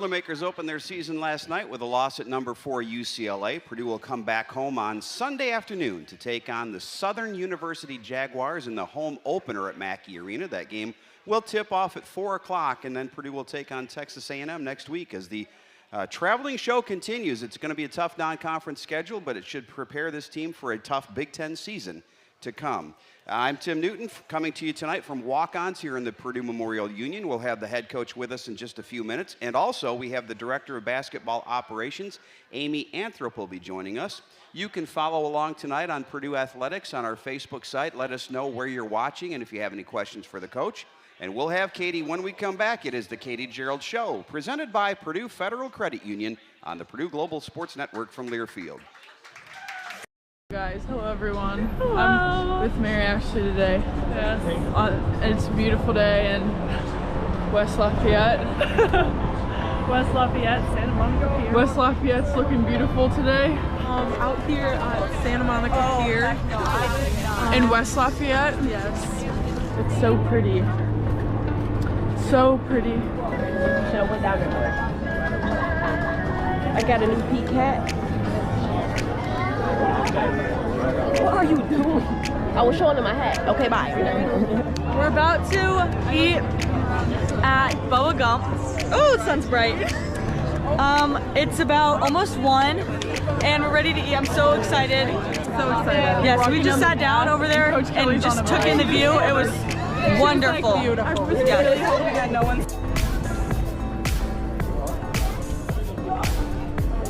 Boilermakers opened their season last night with a loss at number 4 UCLA. Purdue will come back home on Sunday afternoon to take on the Southern University Jaguars in the home opener at Mackey Arena. That game will tip off at 4 o'clock, and then Purdue will take on Texas A&M next week as the traveling show continues. It's going to be a tough non-conference schedule, but it should prepare this team for a tough Big Ten season to come. I'm Tim Newton, coming to you tonight from Walk-Ons here in the Purdue Memorial Union. We'll have the head coach with us in just a few minutes. And also, we have the Director of Basketball Operations, Amy Anthrop, will be joining us. You can follow along tonight on Purdue Athletics on our Facebook site. Let us know where you're watching and if you have any questions for the coach. And we'll have Katie when we come back. It is the Katie Gearlds Show, presented by Purdue Federal Credit Union on the Purdue Global Sports Network from Learfield. Guys, hello everyone. Hello. I'm with Mary Ashley today. Yes. It's a beautiful day in West Lafayette. West Lafayette, Santa Monica Pier. West Lafayette's looking beautiful today. Out here at Santa Monica Pier. In West Lafayette? Yes. It's so pretty. So pretty. Should have went down there. I got a new peak hat. What are you doing? I was showing them my hat. Okay, bye. We're about to eat at Bubba Gump. Oh, the sun's bright. It's about almost 1, and we're ready to eat. I'm so excited. So excited. Yes, we just sat down over there and just took in the view. It was wonderful. Beautiful. Yes.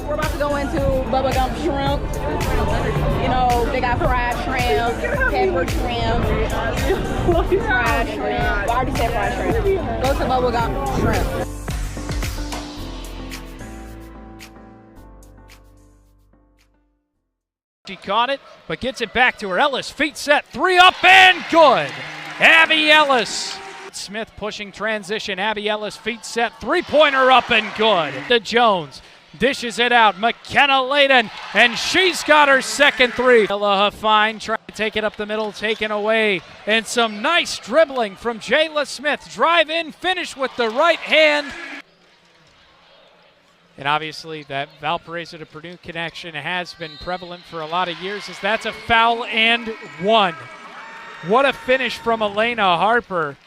We're about to go into Bubba Gump Shrimp. You know, they got fried shrimp, pepper shrimp, fried shrimp. I already said fried shrimp. Go to Bubba Gump Shrimp. She caught it, but gets it back to her. Ellis, feet set, 3 up and good. Abby Ellis. Smith pushing transition. Abby Ellis, feet set, 3-pointer up and good. To Jones. Dishes it out. McKenna Layden, and she's got her second 3. Ella Fine trying to take it up the middle, taken away. And some nice dribbling from Jayla Smith. Drive in, finish with the right hand. And obviously that Valparaiso to Purdue connection has been prevalent for a lot of years, as that's a foul and 1. What a finish from Elena Harper.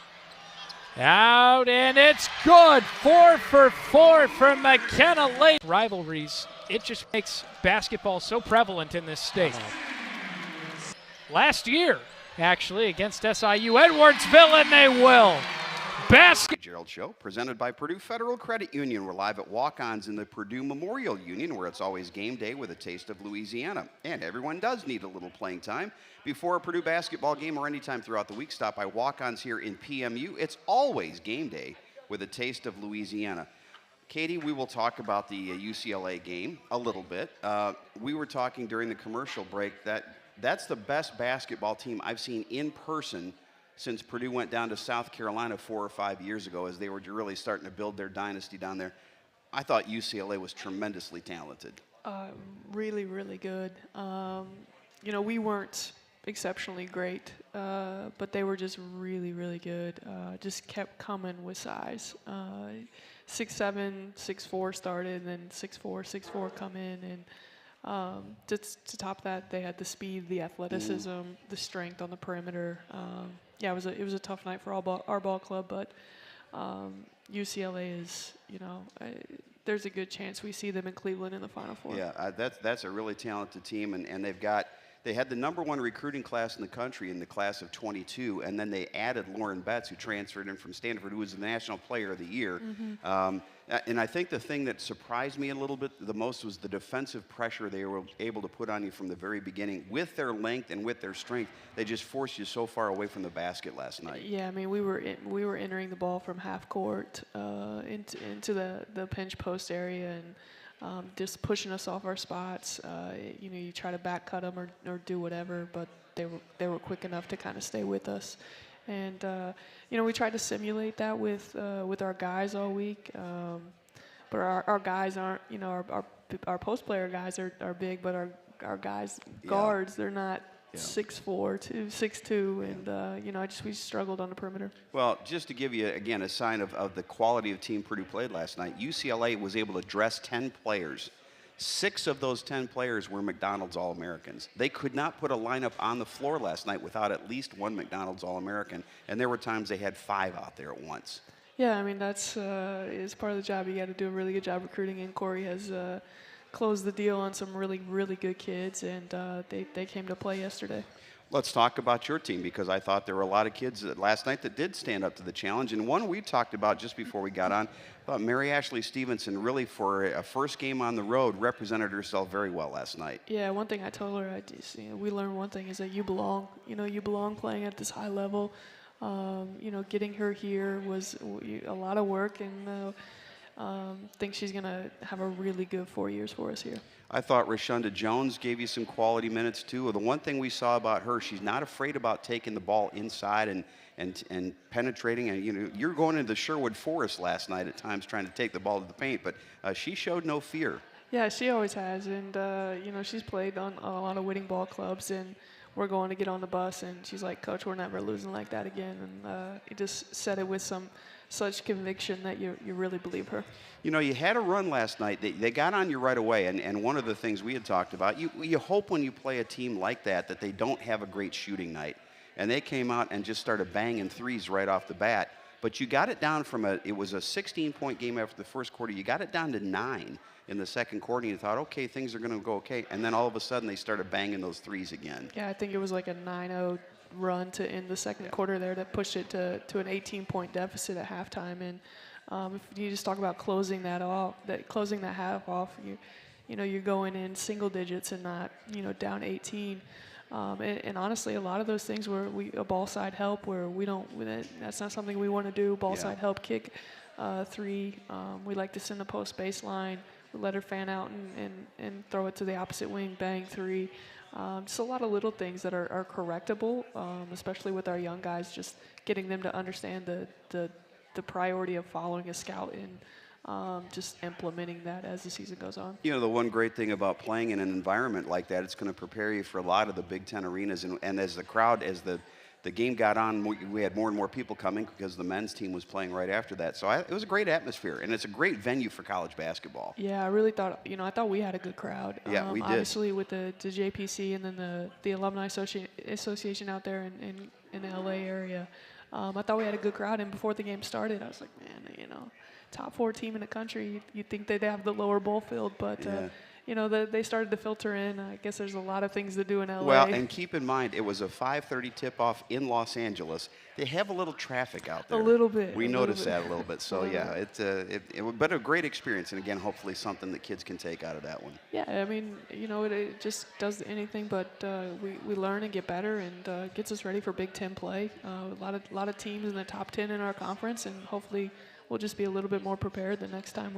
Out, and it's good. 4 for 4 from McKenna Lake. Rivalries, it just makes basketball so prevalent in this state. Last year, actually, against SIU Edwardsville, and they will. Gearlds Show, presented by Purdue Federal Credit Union. We're live at Walk-Ons in the Purdue Memorial Union, where it's always game day with a taste of Louisiana. And everyone does need a little playing time. Before a Purdue basketball game or any time throughout the week, stop by Walk-Ons here in PMU. It's always game day with a taste of Louisiana. Katie, we will talk about the UCLA game a little bit. We were talking during the commercial break that that's the best basketball team I've seen in person since Purdue went down to South Carolina 4 or 5 years ago, as they were really starting to build their dynasty down there. I thought UCLA was tremendously talented. Really, really good. You know, we weren't exceptionally great, but they were just really, really good. Just kept coming with size. 6'7", 6'4" started, and then 6'4", 6'4" come in, and just to top that, they had the speed, the athleticism, the strength on the perimeter. Yeah, it was a tough night for our ball club, but UCLA is, you know, there's a good chance we see them in Cleveland in the Final Four. Yeah, that's a really talented team, and they had the #1 recruiting class in the country in the class of 22, and then they added Lauren Betts, who transferred in from Stanford, who was the National Player of the Year. And I think the thing that surprised me a little bit the most was the defensive pressure they were able to put on you from the very beginning. With their length and with their strength, they just forced you so far away from the basket last night. Yeah, I mean, we were entering the ball from half court into the pinch post area, and just pushing us off our spots. You know, you try to back cut them or do whatever, but they were quick enough to kind of stay with us. And you know, we tried to simulate that with our guys all week, but our guys aren't. You know, our post player guys are big, but our guys guards, they're not 6'4", 6'2", and we struggled on the perimeter. Well, just to give you, again, a sign of the quality of team Purdue played last night, UCLA was able to dress 10 players. 6 of those 10 players were McDonald's All-Americans. They could not put a lineup on the floor last night without at least one McDonald's All-American, and there were times they had 5 out there at once. Yeah, I mean, that's is part of the job. You got to do a really good job recruiting, and Corey has closed the deal on some really, really good kids, and they came to play yesterday. Let's talk about your team, because I thought there were a lot of kids last night that did stand up to the challenge. And one we talked about just before we got on, I thought Mary Ashley Stevenson really, for a first game on the road, represented herself very well last night. Yeah, one thing I told her, we learned one thing is that you belong. You belong playing at this high level. Getting her here was a lot of work, and think she's going to have a really good 4 years for us here. I thought Rashunda Jones gave you some quality minutes too. The one thing we saw about her, she's not afraid about taking the ball inside and penetrating. And you're going into the Sherwood Forest last night at times trying to take the ball to the paint, but she showed no fear. Yeah, she always has, and she's played on a lot of winning ball clubs, and we're going to get on the bus, and she's like, "Coach, we're never losing like that again." And he just said it with such conviction that you really believe her. You had a run last night. They got on you right away, and one of the things we had talked about, you hope when you play a team like that they don't have a great shooting night. And they came out and just started banging threes right off the bat. But you got it down from it was a 16-point game after the first quarter. You got it down to 9 in the second quarter, and you thought, okay, things are going to go okay. And then all of a sudden they started banging those threes again. Yeah, I think it was like a 9-0 run to end the second quarter there that pushed it to an 18-point deficit at halftime. And if you just talk about closing that half off, you're going in single digits and not down 18. And honestly, a lot of those things were a ball side help where that's not something we want to do. Ball side help, kick 3. We like to send the post baseline, we let her fan out and throw it to the opposite wing, bang 3. Just a lot of little things that are correctable, especially with our young guys, just getting them to understand the priority of following a scout and just implementing that as the season goes on. The one great thing about playing in an environment like that, it's going to prepare you for a lot of the Big Ten arenas. And as the game got on, we had more and more people coming because the men's team was playing right after that. So it was a great atmosphere, and it's a great venue for college basketball. Yeah, I really thought, I thought we had a good crowd. Yeah, we did. Obviously with the JPC and then the Alumni Association out there in the LA area. I thought we had a good crowd, and before the game started, I was like, man, top 4 team in the country, you'd think they'd have the lower bowl field, but they started to filter in. I guess there's a lot of things to do in LA. Well, and keep in mind, it was a 5:30 tip-off in Los Angeles. They have a little traffic out there. A little bit. We noticed that a little bit. So yeah, but a great experience, and again, hopefully something that kids can take out of that one. Yeah, I mean, it just does anything but we learn and get better, and gets us ready for Big Ten play. A lot of teams in the top 10 in our conference, and hopefully we'll just be a little bit more prepared the next time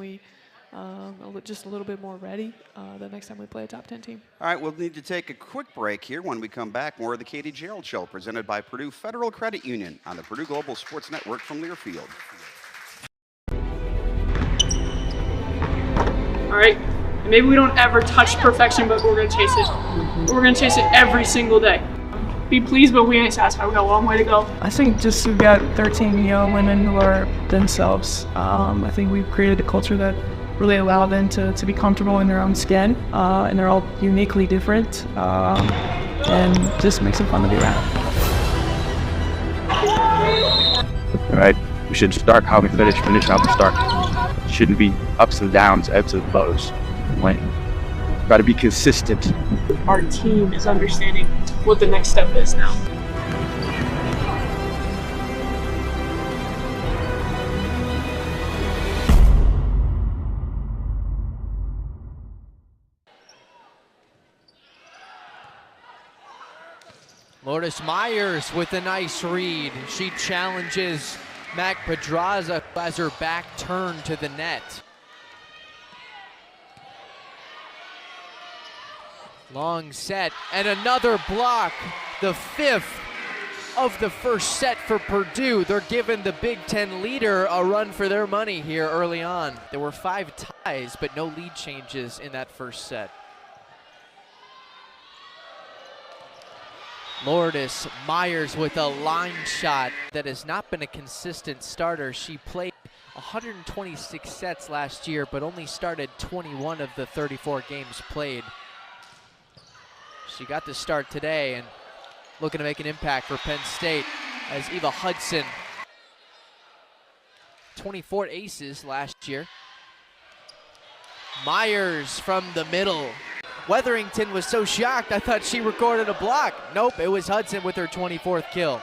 just a little bit more ready the next time we play a top 10 team. All right, we'll need to take a quick break here. When we come back, more of the Katie Gearlds Show presented by Purdue Federal Credit Union on the Purdue Global Sports Network from Learfield. All right, and maybe we don't ever touch perfection, but we're going to chase it. We're going to chase it every single day. Be pleased, but we ain't satisfied. We got a long way to go. I think just we've got 13 young women who are themselves. I think we've created a culture that really allow them to be comfortable in their own skin, and they're all uniquely different, and just makes it fun to be around. All right, we should start how we finish how we start. Shouldn't be ups and downs, ebbs and flows. Got to be consistent. Our team is understanding what the next step is now. Lourdes Myers with a nice read. She challenges Mac Pedraza as her back turned to the net. Long set and another block, the 5th of the first set for Purdue. They're giving the Big Ten leader a run for their money here early on. There were 5 ties, but no lead changes in that first set. Lourdes Myers with a line shot that has not been a consistent starter. She played 126 sets last year, but only started 21 of the 34 games played. She got the start today and looking to make an impact for Penn State as Eva Hudson, 24 aces last year. Myers from the middle. Weatherington was so shocked, I thought she recorded a block. Nope, it was Hudson with her 24th kill.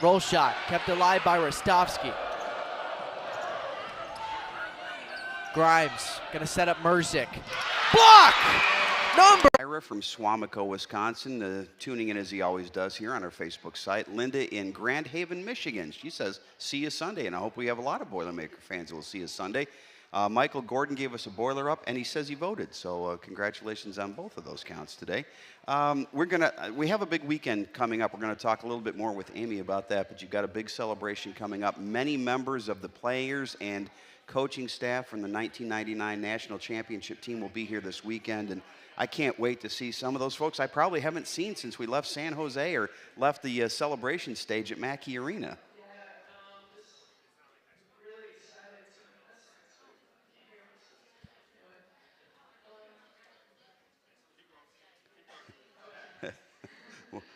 Roll shot, kept alive by Rostovsky. Grimes, gonna set up Merzick. Block! Number! Ira from Swamico, Wisconsin, tuning in as he always does here on our Facebook site. Linda in Grand Haven, Michigan. She says, see you Sunday, and I hope we have a lot of Boilermaker fans who will see us Sunday. Michael Gordon gave us a boiler up, and he says he voted. So congratulations on both of those counts today. We have a big weekend coming up. We're going to talk a little bit more with Amy about that, but you've got a big celebration coming up. Many members of the players and coaching staff from the 1999 National Championship team will be here this weekend, and I can't wait to see some of those folks I probably haven't seen since we left San Jose or left the celebration stage at Mackey Arena.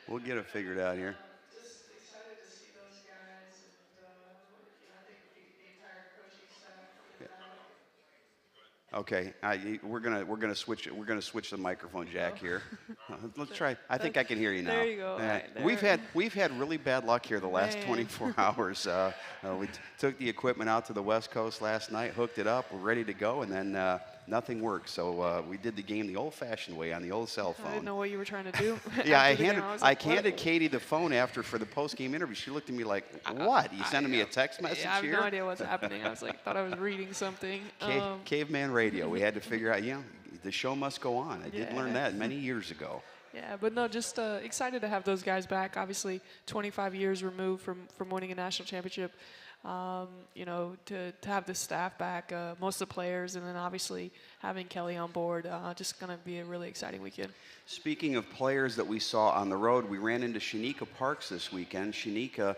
We'll get it figured out here. Just excited to see those guys, and I think the entire coaching staff. Okay, we're gonna switch the microphone jack here. Let's try. I think I can hear you now. There you go. Right, we've had really bad luck here the last 24 hours. We took the equipment out to the West Coast last night, hooked it up, we're ready to go, and then nothing worked. So we did the game the old-fashioned way on the old cell phone. I didn't know what you were trying to do. Yeah, I handed Katie the phone after for the post-game interview. She looked at me like, "What? You sending me a text message I have here?" no idea what's happening. I was like, thought I was reading something. Caveman radio. We had to figure out, the show must go on. I did learn that many years ago. Yeah, but no, just excited to have those guys back. Obviously, 25 years removed from winning a national championship. To have the staff back, most of the players, and then obviously having Kelly on board, just going to be a really exciting weekend. Speaking of players that we saw on the road, we ran into Shanika Parks this weekend. Shanika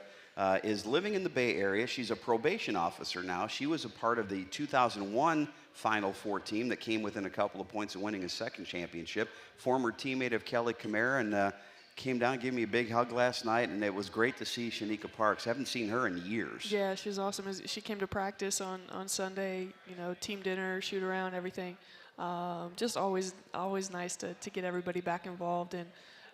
is living in the Bay Area. She's a probation officer now. She was a part of the 2001 Final Four team that came within a couple of points of winning a second championship. Former teammate of Kelly Kamara, and came down, gave me a big hug last night, and it was great to see Shanika Parks. Haven't seen her in years. Yeah, she's awesome. She came to practice on Sunday, team dinner, shoot around, everything. Just always nice to get everybody back involved. And,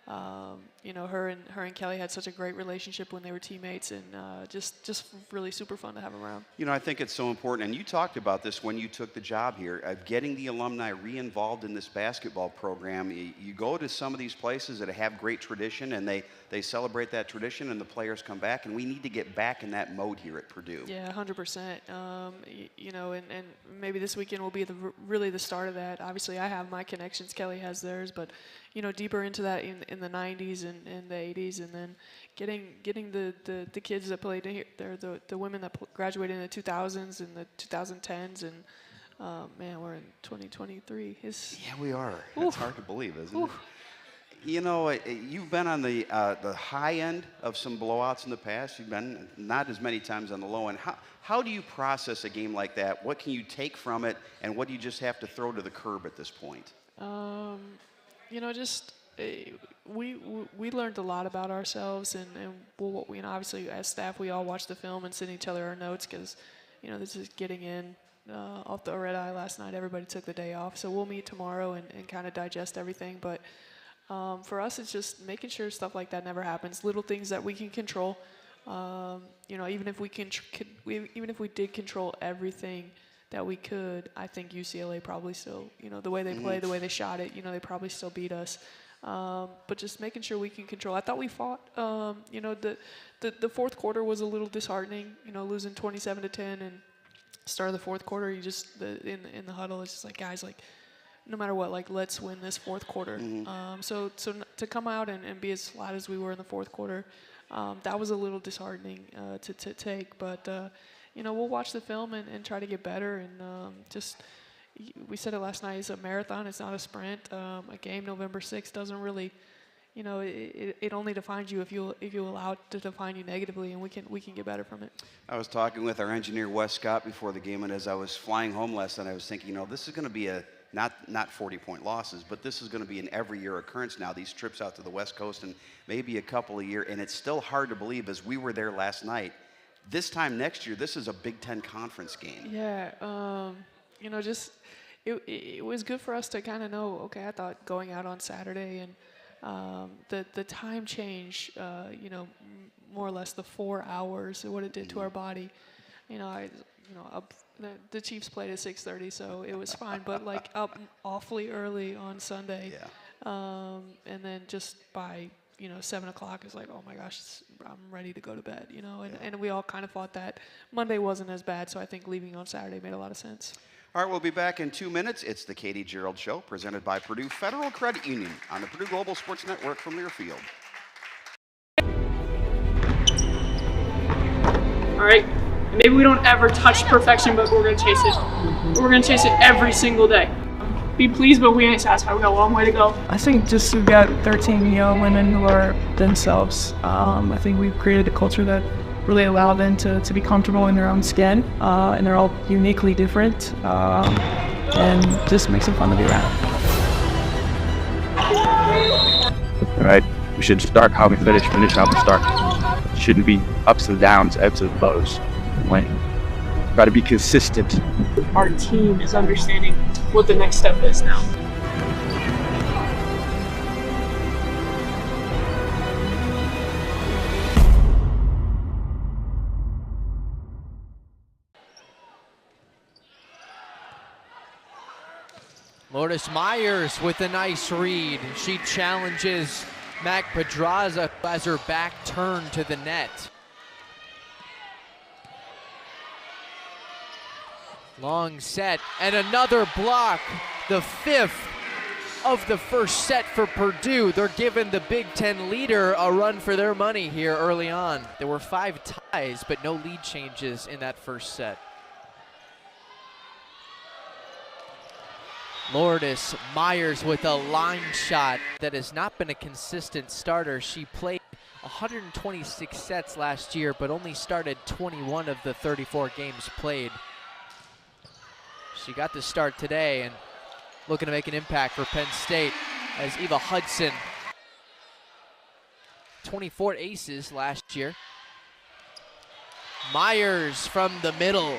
her and Kelly had such a great relationship when they were teammates, and just really super fun to have around. I think it's so important, and you talked about this when you took the job here, of getting the alumni re-involved in this basketball program. You go to some of these places that have great tradition, and they celebrate that tradition, and the players come back, and we need to get back in that mode here at Purdue. Yeah, 100%. And maybe this weekend will be really the start of that. Obviously, I have my connections. Kelly has theirs, but deeper into that in the 90s and the 80s, and then getting the kids that played here, the women that graduated in the 2000s and the 2010s, and man, we're in 2023. Yeah, we are. Oof. It's hard to believe, isn't Oof. it? You've been on the high end of some blowouts in the past. You've been not as many times on the low end. How do you process a game like that? What can you take from it, and what do you just have to throw to the curb at this point? We learned a lot about ourselves, and obviously as staff we all watch the film and send each other our notes, because this is getting in off the red eye last night. Everybody took the day off, so we'll meet tomorrow and kind of digest everything. But for us, it's just making sure stuff like that never happens. Little things that we can control. Even if we did control everything that we could, I think UCLA probably still, the way they play, the way they shot it, they probably still beat us. But just making sure we can control. I thought we fought. The fourth quarter was a little disheartening. Losing 27-10 and start of the fourth quarter, you just in the huddle, it's just like, guys, like, no matter what, like, let's win this fourth quarter. So to come out and be as flat as we were in the fourth quarter, that was a little disheartening to take. But we'll watch the film and try to get better. And we said it last night, it's a marathon, it's not a sprint. A game November 6th doesn't really it only defines you if you allow it to define you negatively, and we can get better from it. I was talking with our engineer Wes Scott before the game, and as I was flying home last night, I was thinking, this is going to be not 40-point losses, but this is going to be an every year occurrence now. These trips out to the West Coast, and maybe a couple a year, and it's still hard to believe as we were there last night. This time next year, this is a Big Ten conference game. Yeah, it was good for us to kind of know. Okay, I thought going out on Saturday and the time change, more or less the 4 hours, what it did to our body. The Chiefs played at 6:30, so it was fine. But like up awfully early on Sunday, and then just by 7 o'clock, it's like, oh my gosh, I'm ready to go to bed. And we all kind of thought that Monday wasn't as bad, so I think leaving on Saturday made a lot of sense. All right, we'll be back in 2 minutes. It's the Katie Gearlds Show, presented by Purdue Federal Credit Union on the Purdue Global Sports Network from Learfield. All right, maybe we don't ever touch perfection, but we're going to chase it. We're going to chase it every single day. Be pleased, but we ain't satisfied. We got a long way to go. I think just we've got 13 young women who are themselves. I think we've created a culture that really allow them to be comfortable in their own skin, and they're all uniquely different, and just makes it fun to be around. All right, we should start how we finish how we start. Shouldn't be ups and downs, ebbs and flows. Got to be consistent. Our team is understanding what the next step is now. Lourdes Myers with a nice read. She challenges Mac Pedraza as her back turned to the net. Long set and another block. The 5th of the first set for Purdue. They're giving the Big Ten leader a run for their money here early on. There were 5 ties, but no lead changes in that first set. Lourdes Myers with a line shot that has not been a consistent starter. She played 126 sets last year, but only started 21 of the 34 games played. She got the start today and looking to make an impact for Penn State as Eva Hudson, 24 aces last year. Myers from the middle.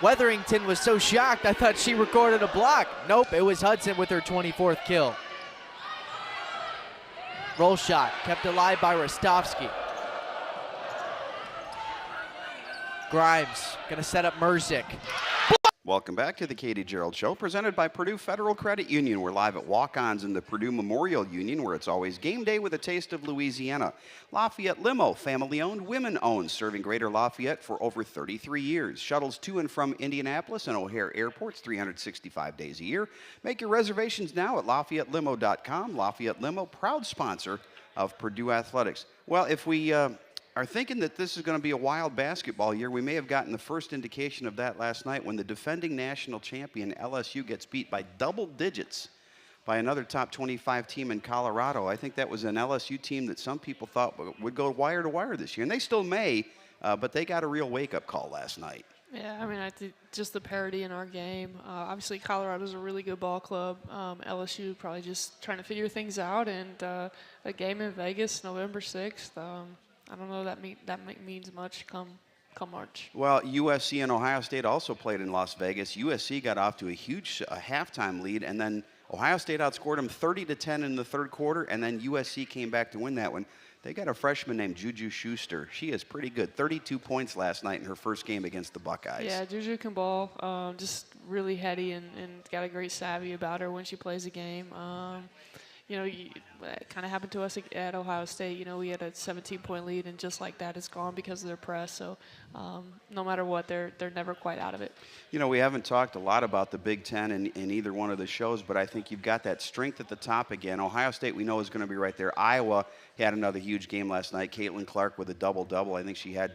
Weatherington was so shocked, I thought she recorded a block. Nope, it was Hudson with her 24th kill. Roll shot, kept alive by Rostovsky. Grimes gonna set up Merzick. Welcome back to the Katie Gearlds Show, presented by Purdue Federal Credit Union. We're live at Walk-Ons in the Purdue Memorial Union, where it's always game day with a taste of Louisiana. Lafayette Limo, family-owned, women-owned, serving Greater Lafayette for over 33 years. Shuttles to and from Indianapolis and O'Hare airports 365 days a year. Make your reservations now at LafayetteLimo.com. Lafayette Limo, proud sponsor of Purdue Athletics. Well, if we are thinking that this is going to be a wild basketball year, we may have gotten the first indication of that last night when the defending national champion LSU gets beat by double digits by another top 25 team in Colorado. I think that was an LSU team that some people thought would go wire to wire this year, and they still may, but they got a real wake-up call last night. Yeah, I mean, I think just the parity in our game. Obviously, Colorado's a really good ball club. LSU probably just trying to figure things out, and a game in Vegas, November 6th. I don't know that means much come March. Well, USC and Ohio State also played in Las Vegas. USC got off to a huge halftime lead, and then Ohio State outscored them 30-10 in the third quarter, and then USC came back to win that one. They got a freshman named Juju Schuster. She is pretty good. 32 points last night in her first game against the Buckeyes. Yeah, Juju can ball. Just really heady and got a great savvy about her when she plays a game. It kind of happened to us at Ohio State. We had a 17-point lead, and just like that, it's gone because of their press. So no matter what, they're never quite out of it. We haven't talked a lot about the Big Ten in either one of the shows, but I think you've got that strength at the top again. Ohio State, we know, is going to be right there. Iowa had another huge game last night. Caitlin Clark with a double-double. I think she had,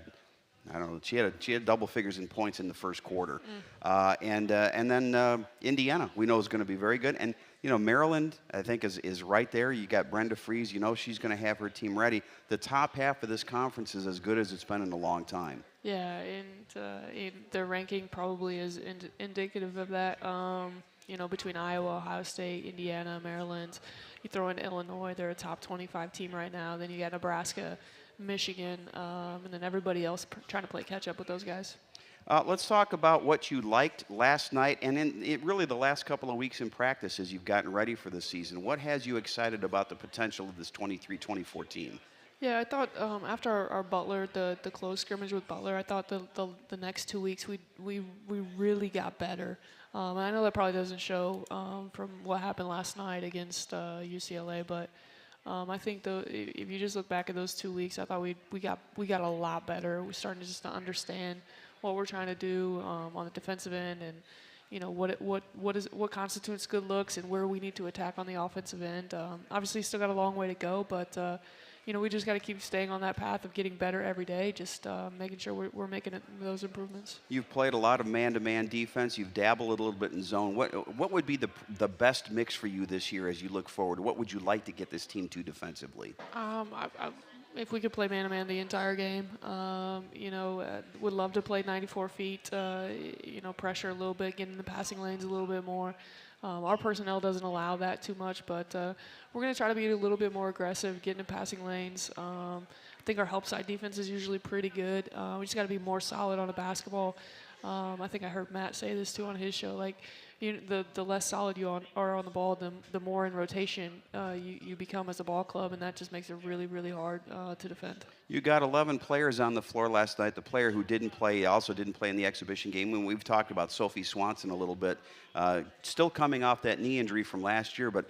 she had double figures in points in the first quarter. And then Indiana, we know, is going to be very good. And you know, Maryland, I think, is right there. You got Brenda Fries. You know she's going to have her team ready. The top half of this conference is as good as it's been in a long time. Yeah, and their ranking probably is indicative of that. You know, between Iowa, Ohio State, Indiana, Maryland, you throw in Illinois, they're a top 25 team right now. Then you got Nebraska, Michigan, and then everybody else trying to play catch up with those guys. Let's talk about what you liked last night and in really the last couple of weeks in practice as you've gotten ready for this season. What has you excited about the potential of this 23-24 team? Yeah, I thought after our Butler, the close scrimmage with Butler, I thought the next 2 weeks we really got better. And I know that probably doesn't show from what happened last night against UCLA, but I think if you just look back at those 2 weeks, I thought we got a lot better. We're starting to just understand what we're trying to do on the defensive end, and you know what constitutes good looks and where we need to attack on the offensive end. Obviously, still got a long way to go, but you know, we just got to keep staying on that path of getting better every day, just making sure we're making those improvements. You've played a lot of man-to-man defense. You've dabbled a little bit in zone. What would be the best mix for you this year as you look forward? What would you like to get this team to defensively? If we could play man-to-man the entire game, you know, would love to play 94 feet, you know, pressure a little bit, get in the passing lanes a little bit more. Our personnel doesn't allow that too much, but we're going to try to be a little bit more aggressive, getting in passing lanes. I think our help side defense is usually pretty good. We just got to be more solid on the basketball. I think I heard Matt say this too on his show. Like, the less solid you are on the ball, the more in rotation you become as a ball club, and that just makes it really, really hard to defend. You got 11 players on the floor last night. The player who didn't play also didn't play in the exhibition game. When we've talked about Sophie Swanson a little bit, still coming off that knee injury from last year, but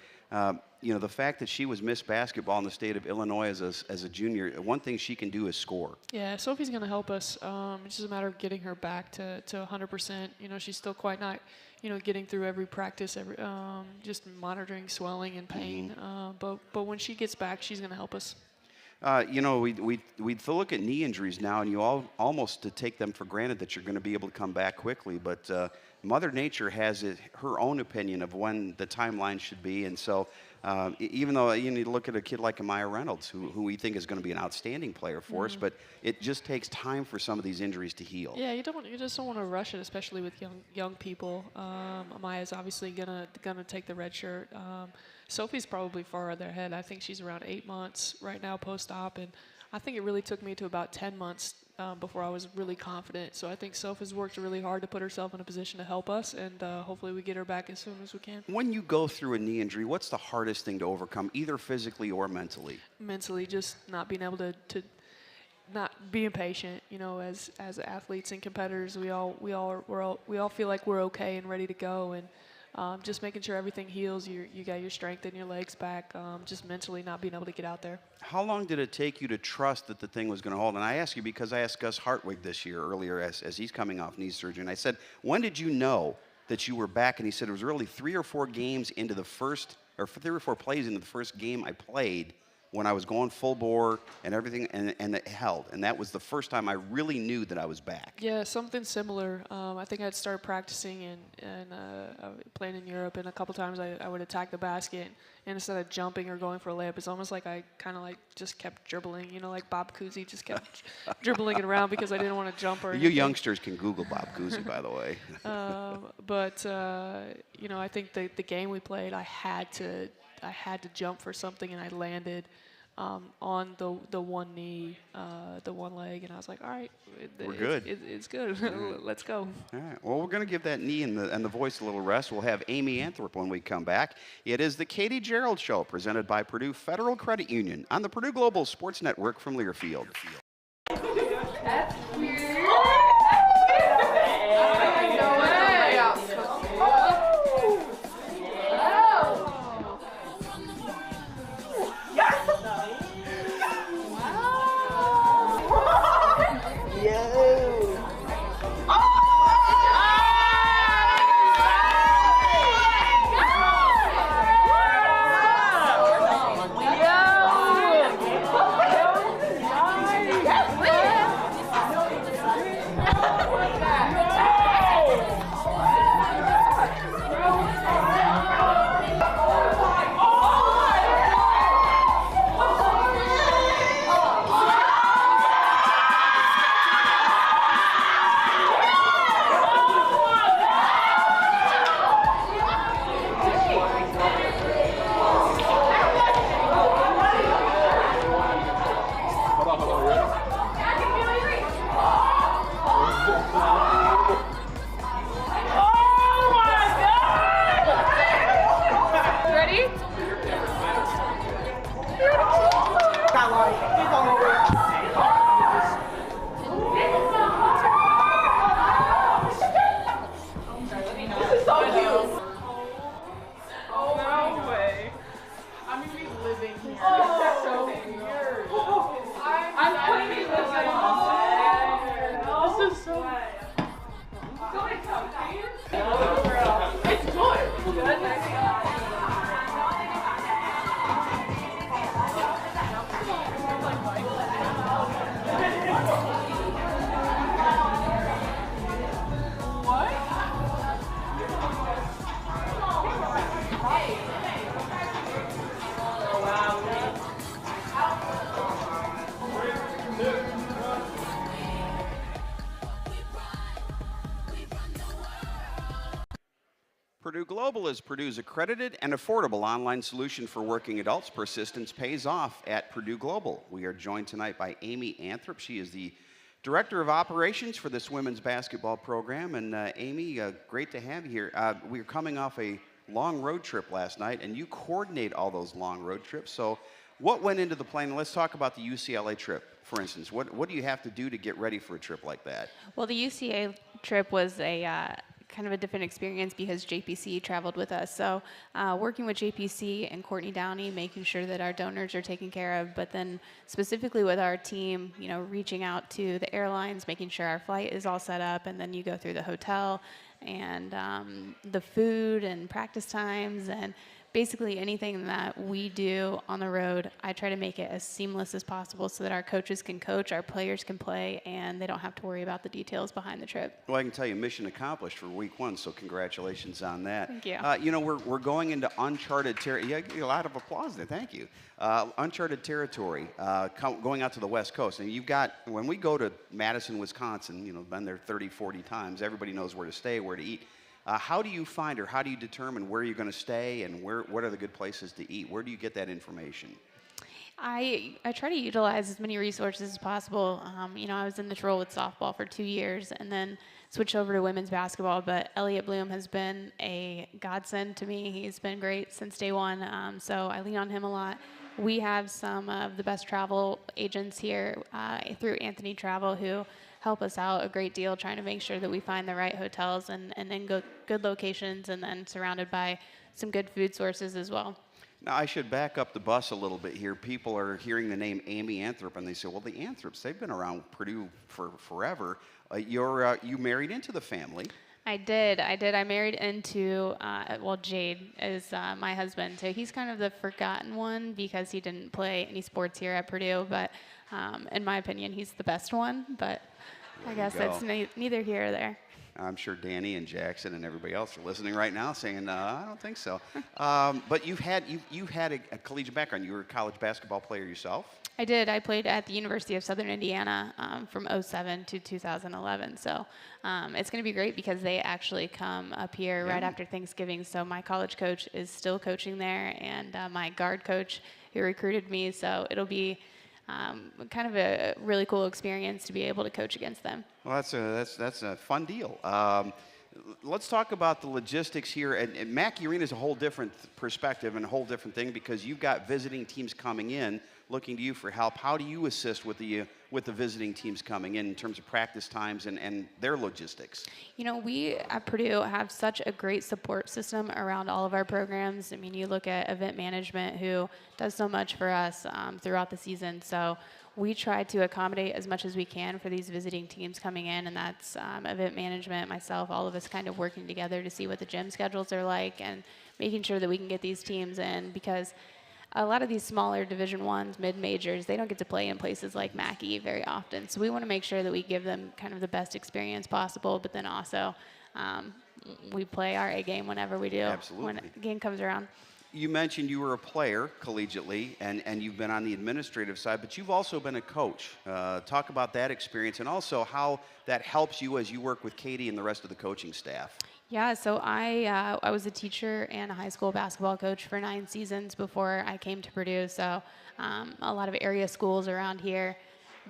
you know, the fact that she was missed basketball in the state of Illinois as a junior, one thing she can do is score. Yeah, Sophie's going to help us. It's just a matter of getting her back to 100%. You know, she's still quite not, you know, getting through every practice, just monitoring swelling and pain. But when she gets back, she's going to help us. You know, we look at knee injuries now, and you almost to take them for granted that you're going to be able to come back quickly. But Mother Nature has her own opinion of when the timeline should be, and so even though you need to look at a kid like Amaya Reynolds, who we think is going to be an outstanding player for us, but it just takes time for some of these injuries to heal. Yeah, you just don't want to rush it, especially with young people. Amaya's obviously gonna take the red shirt. Sophie's probably far ahead. I think she's around 8 months right now post-op, and I think it really took me to about 10 months before I was really confident. So I think Sophie's worked really hard to put herself in a position to help us, and hopefully we get her back as soon as we can. When you go through a knee injury, what's the hardest thing to overcome, either physically or mentally? Mentally, just not being able to not being patient. You know, as athletes and competitors, we all feel like we're okay and ready to go, and just making sure everything heals. You got your strength in your legs back. Just mentally not being able to get out there. How long did it take you to trust that the thing was going to hold? And I ask you because I asked Gus Hartwig this year earlier as he's coming off knee surgery, and I said, when did you know that you were back? And he said it was really 3 or 4 games into the first, or 3 or 4 plays into the first game I played, when I was going full bore and everything, and it held. And that was the first time I really knew that I was back. Yeah, something similar. I think I'd started practicing and playing in Europe, and a couple times I would attack the basket, and instead of jumping or going for a layup, it's almost like I kind of like just kept dribbling, you know, like Bob Cousy just kept dribbling it around because I didn't want to jump or anything. You youngsters can Google Bob Cousy, by the way. But you know, I think the game we played, I had to jump for something, and I landed on the one knee, the one leg, and I was like, all right, we're good. It's good. Let's go. All right. Well, we're going to give that knee and the voice a little rest. We'll have Amy Anthrop when we come back. It is the Katie Gearlds Show, presented by Purdue Federal Credit Union on the Purdue Global Sports Network from Learfield. That's weird. Global is Purdue's accredited and affordable online solution for working adults. Persistence pays off at Purdue Global. We are joined tonight by Amy Anthrop. She is the Director of Operations for this women's basketball program. And Amy, great to have you here. We were coming off a long road trip last night, and you coordinate all those long road trips. So what went into the plan? Let's talk about the UCLA trip, for instance. What do you have to do to get ready for a trip like that? Well, the UCA trip was a kind of a different experience because JPC traveled with us. So working with JPC and Courtney Downey, making sure that our donors are taken care of, but then specifically with our team, you know, reaching out to the airlines, making sure our flight is all set up, and then you go through the hotel and the food and practice times and basically anything that we do on the road, I try to make it as seamless as possible so that our coaches can coach, our players can play, and they don't have to worry about the details behind the trip. Well, I can tell you, mission accomplished for week one, so congratulations on that. Thank you. You know, we're going into uncharted territory. Yeah, a lot of applause there, thank you. Uncharted territory, going out to the West Coast. And you've got, when we go to Madison, Wisconsin, you know, been there 30, 40 times, everybody knows where to stay, where to eat. How do you find, or how do you determine where you're going to stay and what are the good places to eat? Where do you get that information? I try to utilize as many resources as possible. You know, I was in this role with softball for 2 years and then switched over to women's basketball, but Elliot Bloom has been a godsend to me. He's been great since day one, so I lean on him a lot. We have some of the best travel agents here through Anthony Travel who help us out a great deal trying to make sure that we find the right hotels and then good locations and then surrounded by some good food sources as well. Now, I should back up the bus a little bit here. People are hearing the name Amy Anthrop and they say, well, the Anthrops, they've been around Purdue for forever. You married into the family. I did. I married into, well, Jade is my husband. So he's kind of the forgotten one because he didn't play any sports here at Purdue. But in my opinion, he's the best one. But I guess that's neither here or there. I'm sure Danny and Jackson and everybody else are listening right now saying, I don't think so. But you've had a collegiate background. You were a college basketball player yourself? I did. I played at the University of Southern Indiana from 2007 to 2011. So it's going to be great because they actually come up here right after Thanksgiving. So my college coach is still coaching there and my guard coach who recruited me. So it'll be kind of a really cool experience to be able to coach against them. Well, that's a fun deal. Let's talk about the logistics here. And Mackey Arena is a whole different perspective and a whole different thing because you've got visiting teams coming in looking to you for help. How do you assist with the visiting teams coming in terms of practice times and their logistics? You know, we at Purdue have such a great support system around all of our programs. I mean, you look at event management who does so much for us throughout the season. So we try to accommodate as much as we can for these visiting teams coming in, and that's event management, myself, all of us kind of working together to see what the gym schedules are like and making sure that we can get these teams in because a lot of these smaller Division I's, mid-majors, they don't get to play in places like Mackey very often. So we want to make sure that we give them kind of the best experience possible, but then also we play our A game whenever we do. Absolutely. When a game comes around. You mentioned you were a player collegiately, and you've been on the administrative side, but you've also been a coach. Talk about that experience and also how that helps you as you work with Katie and the rest of the coaching staff. Yeah, so I was a teacher and a high school basketball coach for 9 seasons before I came to Purdue. So a lot of area schools around here,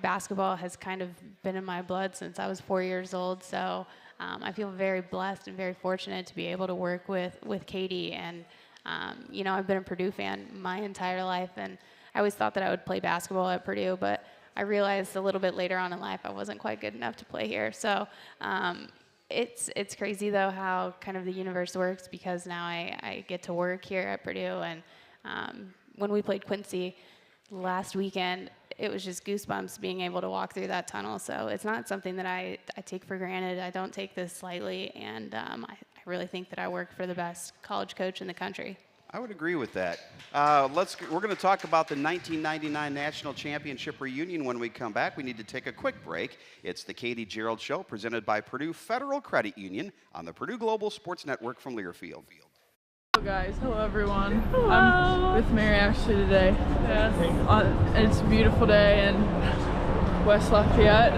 basketball has kind of been in my blood since I was 4 years old. So I feel very blessed and very fortunate to be able to work with Katie. And you know, I've been a Purdue fan my entire life, and I always thought that I would play basketball at Purdue, but I realized a little bit later on in life I wasn't quite good enough to play here. So it's crazy though how kind of the universe works because now I get to work here at Purdue, and when we played Quincy last weekend, it was just goosebumps being able to walk through that tunnel. So it's not something that I take for granted. I don't take this lightly, and I really think that I work for the best college coach in the country. I would agree with that. We're going to talk about the 1999 National Championship reunion when we come back. We need to take a quick break. It's the Katie Gearlds Show presented by Purdue Federal Credit Union on the Purdue Global Sports Network from Learfield. Hello guys, hello everyone. Hello. I'm with Mary Ashley today. Yes. It's a beautiful day in West Lafayette.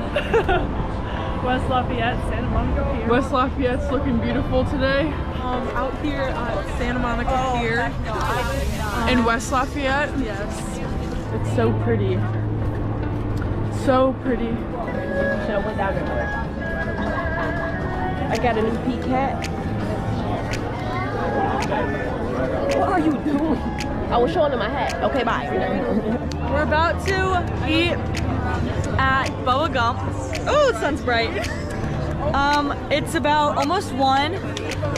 West Lafayette, Santa Monica here. West Lafayette's looking beautiful today. Out here at Santa Monica Pier in West Lafayette. Yes. It's so pretty. So pretty. Should have went down there. I got a new pea cat. What are you doing? I was showing him my hat. Okay, bye. We're about to eat at Bubba Gump's. Oh, the sun's bright. It's about almost 1,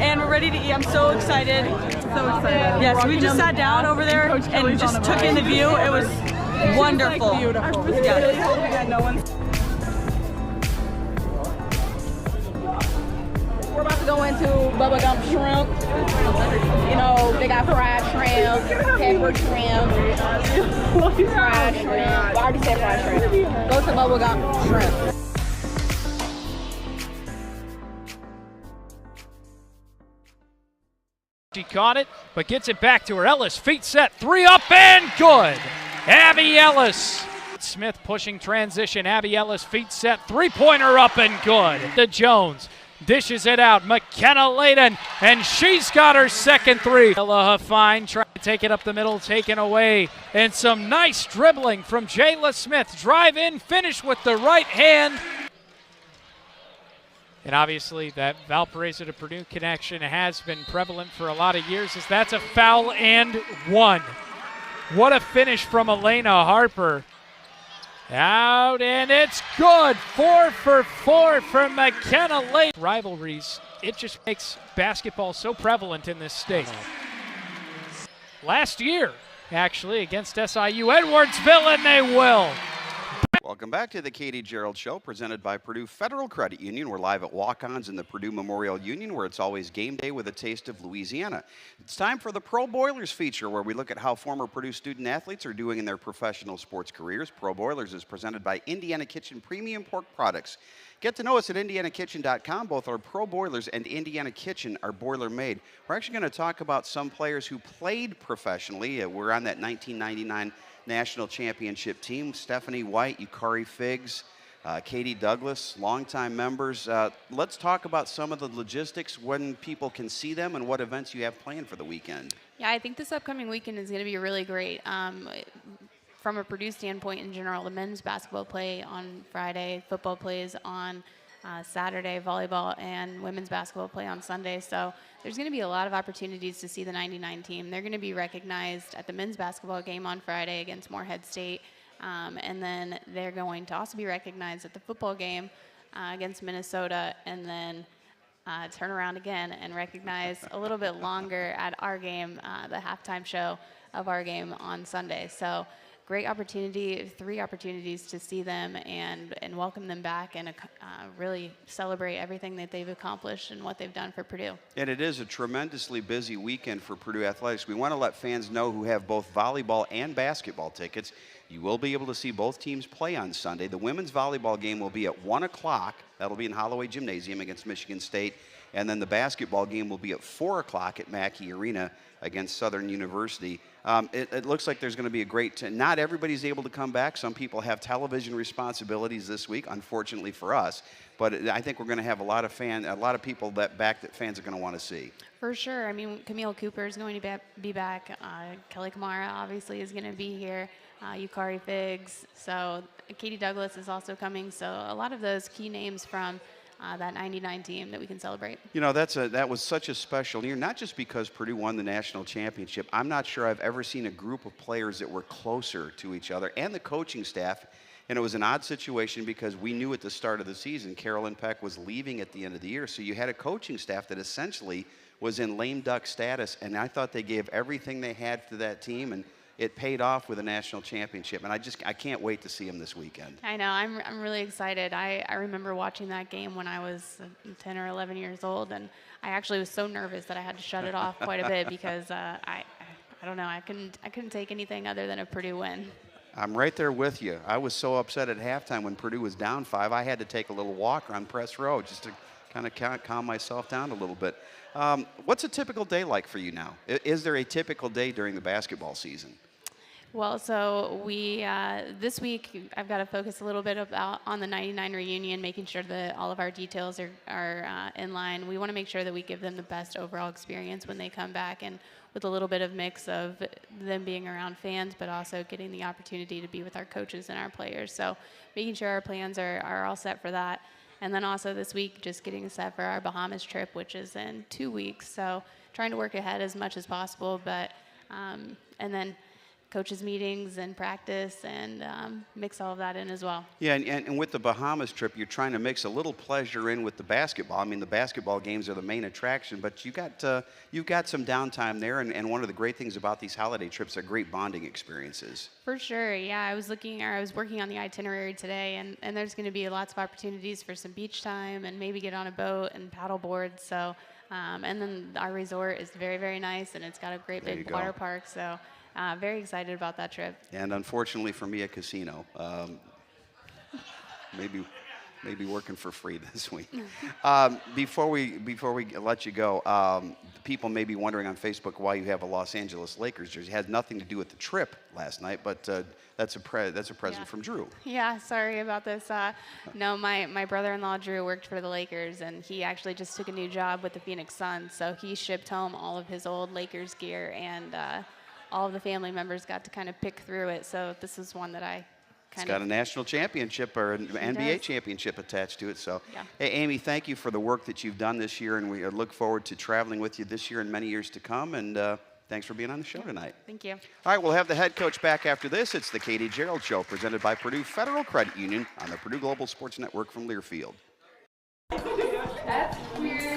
and we're ready to eat. I'm so excited. So excited. Yes, we just sat down over there and just took in the view. It was wonderful. Beautiful. We're about to go into Bubba Gump Shrimp. You know, they got fried shrimp, pepper shrimp, fried shrimp. I already said fried shrimp. Go to Bubba Gump Shrimp. She caught it, but gets it back to her. Ellis, feet set, 3 up and good. Abby Ellis. Smith pushing transition. Abby Ellis, feet set, 3-pointer up and good. To Jones, dishes it out. McKenna Layden, and she's got her second 3. Ella Fine trying to take it up the middle, taken away. And some nice dribbling from Jayla Smith. Drive in, finish with the right hand. And obviously that Valparaiso to Purdue connection has been prevalent for a lot of years, as that's a foul and 1. What a finish from Elena Harper. Out, and it's good. 4 for 4 from McKenna Lake. Rivalries, it just makes basketball so prevalent in this state. Last year, actually, against SIU Edwardsville, and they will. Welcome back to the Katie Gearlds Show, presented by Purdue Federal Credit Union. We're live at Walk-Ons in the Purdue Memorial Union, where it's always game day with a taste of Louisiana. It's time for the Pro Boilers feature, where we look at how former Purdue student athletes are doing in their professional sports careers. Pro Boilers is presented by Indiana Kitchen Premium Pork Products. Get to know us at indianakitchen.com. Both our Pro Boilers and Indiana Kitchen are boiler-made. We're actually going to talk about some players who played professionally. We're on that 1999 National Championship team. Stephanie White, Yukari Figs, Katie Douglas, longtime members. Let's talk about some of the logistics, when people can see them, and what events you have planned for the weekend. Yeah, I think this upcoming weekend is going to be really great. From a Purdue standpoint in general, the men's basketball play on Friday, football plays on Saturday, volleyball, and women's basketball play on Sunday. So there's going to be a lot of opportunities to see the 99 team. They're going to be recognized at the men's basketball game on Friday against Morehead State. And then they're going to also be recognized at the football game against Minnesota, and then turn around again and recognize a little bit longer at our game, the halftime show of our game on Sunday. So great opportunity, 3 opportunities to see them and welcome them back, and really celebrate everything that they've accomplished and what they've done for Purdue. And it is a tremendously busy weekend for Purdue Athletics. We want to let fans know who have both volleyball and basketball tickets, you will be able to see both teams play on Sunday. The women's volleyball game will be at 1 o'clock. That'll be in Holloway Gymnasium against Michigan State. And then the basketball game will be at 4 o'clock at Mackey Arena against Southern University. It looks like there's going to be a great not everybody's able to come back. Some people have television responsibilities this week, unfortunately for us. But I think we're going to have a lot of people that fans are going to want to see. For sure. I mean, Camille Cooper is going to be back. Kelly Kamara obviously is going to be here. Yukari Figs. So Katie Douglas is also coming. So a lot of those key names from that 99 team that we can celebrate. You know, that was such a special year, not just because Purdue won the national championship. I'm not sure I've ever seen a group of players that were closer to each other, and the coaching staff. And it was an odd situation because we knew at the start of the season Carolyn Peck was leaving at the end of the year. So you had a coaching staff that essentially was in lame duck status, and I thought they gave everything they had to that team, and it paid off with a national championship. And I can't wait to see them this weekend. I know. I'm really excited. I remember watching that game when I was 10 or 11 years old, and I actually was so nervous that I had to shut it off quite a bit because I don't know. I couldn't take anything other than a Purdue win. I'm right there with you. I was so upset at halftime when Purdue was down 5. I had to take a little walk around Press Row just to kind of calm myself down a little bit. What's a typical day like for you now? Is there a typical day during the basketball season? Well, so we this week I've got to focus a little bit on the '99 reunion, making sure that all of our details are in line. We want to make sure that we give them the best overall experience when they come back, and with a little bit of mix of them being around fans, but also getting the opportunity to be with our coaches and our players. So making sure our plans are all set for that. And then also this week, just getting set for our Bahamas trip, which is in 2 weeks. So trying to work ahead as much as possible, but and then coaches meetings and practice and mix all of that in as well. Yeah, and with the Bahamas trip, you're trying to mix a little pleasure in with the basketball. I mean, the basketball games are the main attraction, but you've got some downtime there, and one of the great things about these holiday trips are great bonding experiences. For sure, yeah. I was working on the itinerary today, and there's going to be lots of opportunities for some beach time and maybe get on a boat and paddleboard. So, and then our resort is very, very nice, and it's got a great big water park. So. Very excited about that trip. And unfortunately for me, a casino. Maybe working for free this week. Before we let you go, people may be wondering on Facebook why you have a Los Angeles Lakers jersey. It had nothing to do with the trip last night, but that's a present from Drew. Yeah, sorry about this. No, my brother-in-law Drew worked for the Lakers, and he actually just took a new job with the Phoenix Suns. So he shipped home all of his old Lakers gear, and all of the family members got to kind of pick through it. So this is one that I It's got a national championship or an NBA championship attached to it. So, hey, Amy, thank you for the work that you've done this year, and we look forward to traveling with you this year and many years to come. And thanks for being on the show tonight. Thank you. All right, we'll have the head coach back after this. It's the Katie Gearlds Show, presented by Purdue Federal Credit Union on the Purdue Global Sports Network from Learfield. That's weird.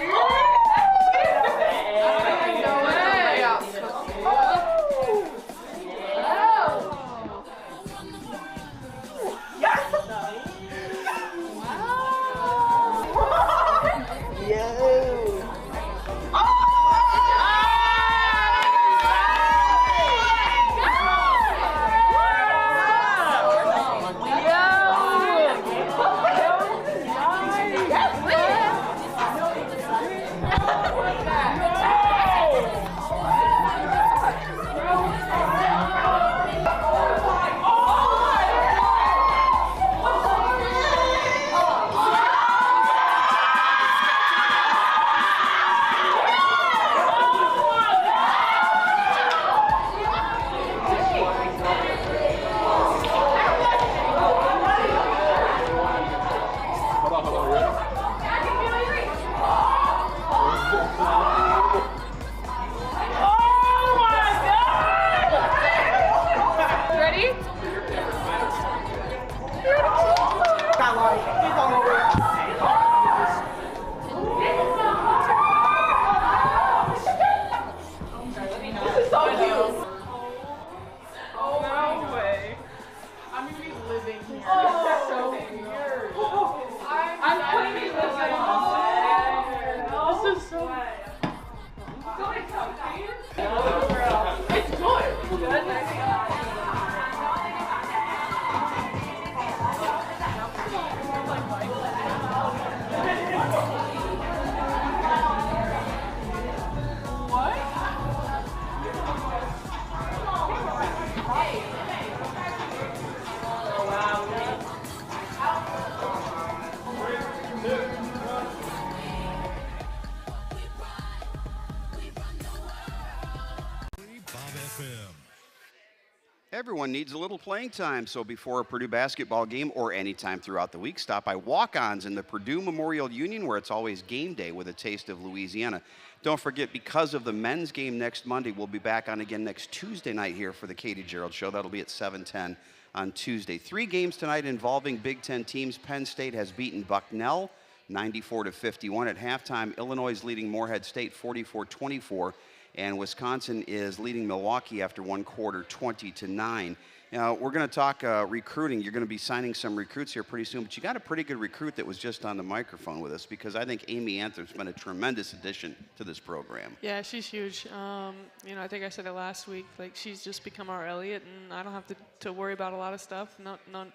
Everyone needs a little playing time, so before a Purdue basketball game or any time throughout the week, stop by Walk-Ons in the Purdue Memorial Union, where it's always game day with a taste of Louisiana. Don't forget, because of the men's game next Monday, we'll be back on again next Tuesday night here for the Katie Gearlds Show. That'll be at 7:10 on Tuesday. 3 games tonight involving Big Ten teams. Penn State has beaten Bucknell 94-51 at halftime. Illinois is leading Morehead State 44-24. And Wisconsin is leading Milwaukee after one quarter, 20-9. Now, we're going to talk recruiting. You're going to be signing some recruits here pretty soon, but you got a pretty good recruit that was just on the microphone with us, because I think Amy Anthem's been a tremendous addition to this program. Yeah, she's huge. You know, I think I said it last week. Like, she's just become our Elliott, and I don't have to worry about a lot of stuff.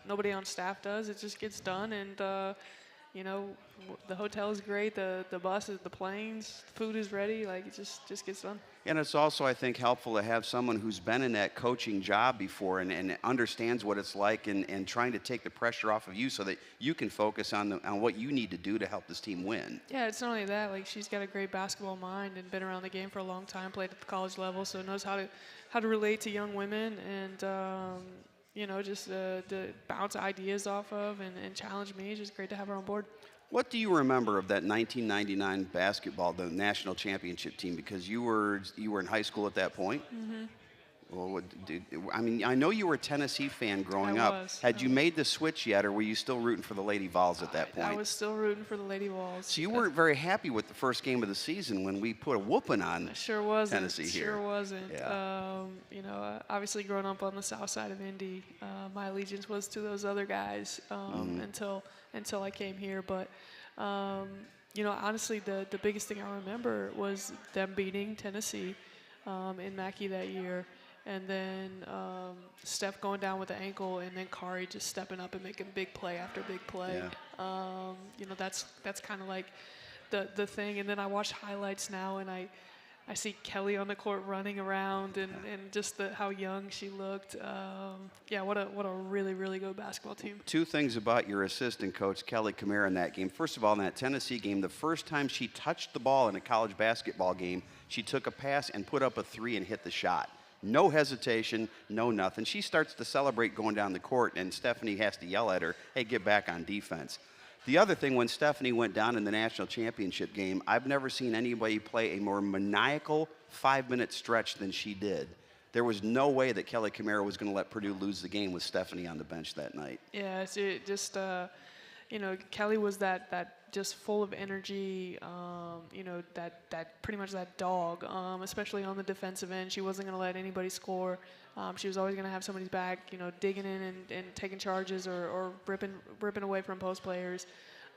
Nobody on staff does. It just gets done, and You know, the hotel is great, the buses, the planes, the food is ready. Like, it just gets done. And it's also, I think, helpful to have someone who's been in that coaching job before and understands what it's like and trying to take the pressure off of you so that you can focus on what you need to do to help this team win. Yeah, it's not only that. Like, she's got a great basketball mind and been around the game for a long time, played at the college level, so knows how to relate to young women and you know, just to bounce ideas off of and challenge me. It's just great to have her on board. What do you remember of that 1999 basketball, the national championship team? Because you were in high school at that point. Mm-hmm. Well, I mean, I know you were a Tennessee fan growing up. Had you made the switch yet, or were you still rooting for the Lady Vols at that point? I was still rooting for the Lady Vols. So you weren't very happy with the first game of the season when we put a whooping on Sure wasn't. Tennessee here. Sure wasn't. Yeah. You know, obviously growing up on the south side of Indy, my allegiance was to those other guys until I came here. But you know, honestly, the biggest thing I remember was them beating Tennessee in Mackey that year. And then Steph going down with the ankle, and then Kari just stepping up and making big play after big play. Yeah. You know, that's kind of like the thing. And then I watch highlights now, and I see Kelly on the court running around, and just how young she looked. Yeah, what a really, really good basketball team. Two things about your assistant coach, Kelly Kamara, in that game. First of all, in that Tennessee game, the first time she touched the ball in a college basketball game, she took a pass and put up a three and hit the shot. No hesitation, no nothing. She starts to celebrate going down the court, and Stephanie has to yell at her, hey, get back on defense. The other thing, when Stephanie went down in the national championship game, I've never seen anybody play a more maniacal 5-minute stretch than she did. There was no way that Kelly Kamara was going to let Purdue lose the game with Stephanie on the bench that night. Yeah, it just, you know, Kelly was that just full of energy, you know, that pretty much that dog, especially on the defensive end. She wasn't going to let anybody score. She was always going to have somebody's back, you know, digging in and taking charges or ripping away from post players.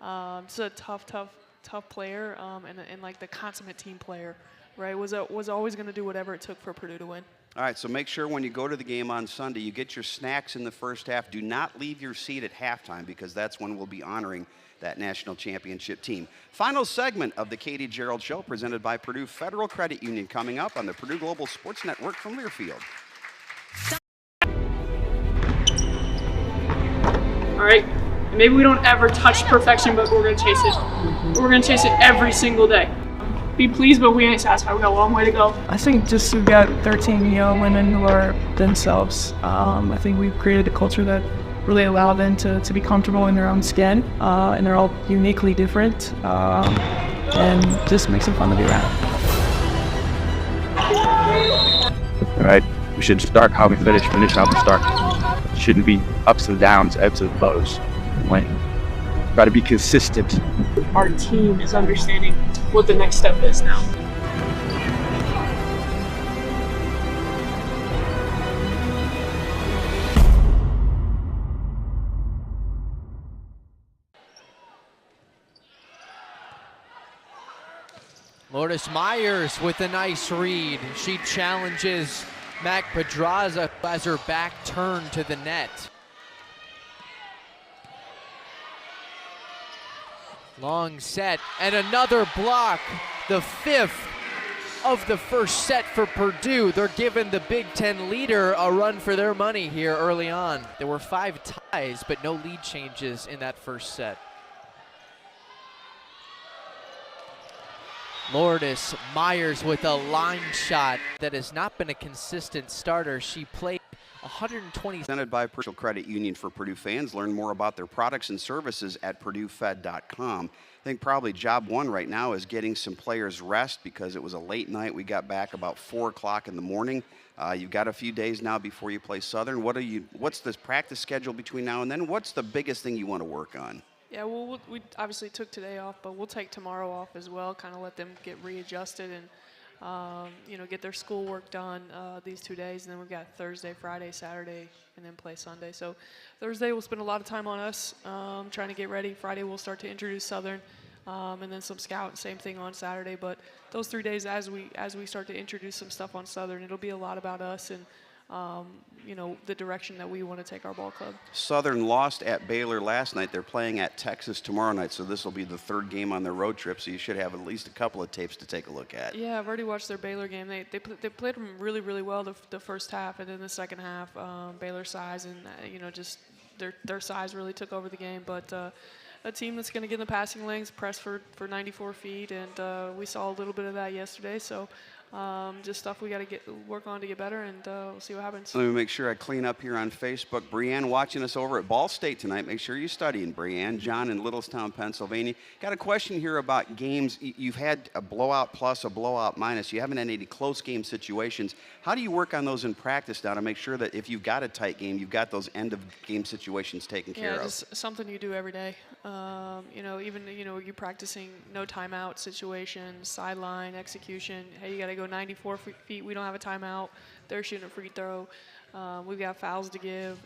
Just a tough player and like the consummate team player, right? Was always going to do whatever it took for Purdue to win. All right, so make sure when you go to the game on Sunday, you get your snacks in the first half. Do not leave your seat at halftime, because that's when we'll be honoring that national championship team. Final segment of the Katie Gearlds Show, presented by Purdue Federal Credit Union, coming up on the Purdue Global Sports Network from Learfield. All right, and maybe we don't ever touch perfection, but we're going to chase it. We're going to chase it every single day. Be pleased, but we ain't satisfied. We got a long way to go. I think just we've got 13 young women who are themselves. I think we've created a culture that really allow them to be comfortable in their own skin, and they're all uniquely different, and just makes it fun to be around. All right, we should start how we finish how we start. Shouldn't be ups and downs, ebbs and flows. Got to be consistent. Our team is understanding what the next step is now. Lourdes Myers with a nice read. She challenges Mac Pedraza as her back turned to the net. Long set and another block. The fifth of the first set for Purdue. They're giving the Big Ten leader a run for their money here early on. There were 5 ties, but no lead changes in that first set. Lourdes Myers with a line shot that has not been a consistent starter. She played 120. Presented by Purdue Credit Union for Purdue fans. Learn more about their products and services at purduefed.com. I think probably job one right now is getting some players rest, because it was a late night. We got back about 4 o'clock in the morning. You've got a few days now before you play Southern. What's this practice schedule between now and then? What's the biggest thing you want to work on? Yeah, well, we obviously took today off, but we'll take tomorrow off as well, kind of let them get readjusted and, you know, get their schoolwork done these 2 days. And then we've got Thursday, Friday, Saturday, and then play Sunday. So Thursday we'll spend a lot of time on us trying to get ready. Friday we'll start to introduce Southern, and then some scout, same thing on Saturday. But those 3 days, as we start to introduce some stuff on Southern, it'll be a lot about us and you know, the direction that we want to take our ball club. Southern lost at Baylor last night. They're playing at Texas tomorrow night, so this will be the third game on their road trip, so you should have at least a couple of tapes to take a look at. Yeah, I've already watched their Baylor game. They played them really, really well the first half, and then the second half, Baylor's size and, you know, just their size really took over the game. But a team that's going to get in the passing lanes, press for 94 feet, and we saw a little bit of that yesterday. So just stuff we got to work on to get better, and we'll see what happens. Let me make sure I clean up here on Facebook. Brianne watching us over at Ball State tonight. Make sure you're studying, Brianne. John in Littlestown, Pennsylvania. Got a question here about games. You've had a blowout plus, a blowout minus. You haven't had any close game situations. How do you work on those in practice now to make sure that if you've got a tight game, you've got those end of game situations taken care of? Yeah, just something you do every day. You know, even, you know, you're practicing no timeout situations, sideline execution. Hey, you got to go 94 feet. We don't have a timeout. They're shooting a free throw. We've got fouls to give.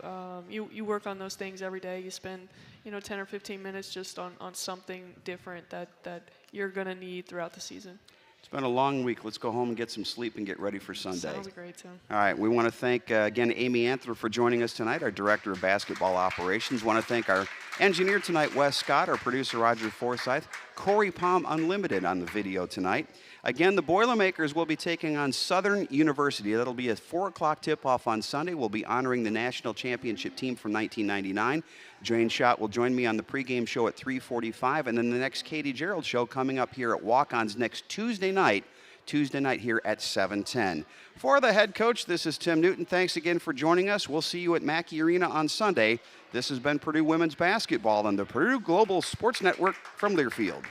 You work on those things every day. You spend, you know, 10 or 15 minutes just on something different that you're going to need throughout the season. It's been a long week. Let's go home and get some sleep and get ready for Sunday. Sounds great, Tim. All right, we want to thank, again, Amy Antler for joining us tonight, our Director of Basketball Operations. Want to thank our engineer tonight, Wes Scott, our producer, Roger Forsyth, Corey Palm Unlimited on the video tonight. Again, the Boilermakers will be taking on Southern University. That'll be a 4 o'clock tip-off on Sunday. We'll be honoring the national championship team from 1999. Jane Schott will join me on the pregame show at 3:45, and then the next Katie Gearlds show coming up here at Walk-Ons next Tuesday night here at 7:10. For the head coach, this is Tim Newton. Thanks again for joining us. We'll see you at Mackey Arena on Sunday. This has been Purdue Women's Basketball on the Purdue Global Sports Network from Learfield.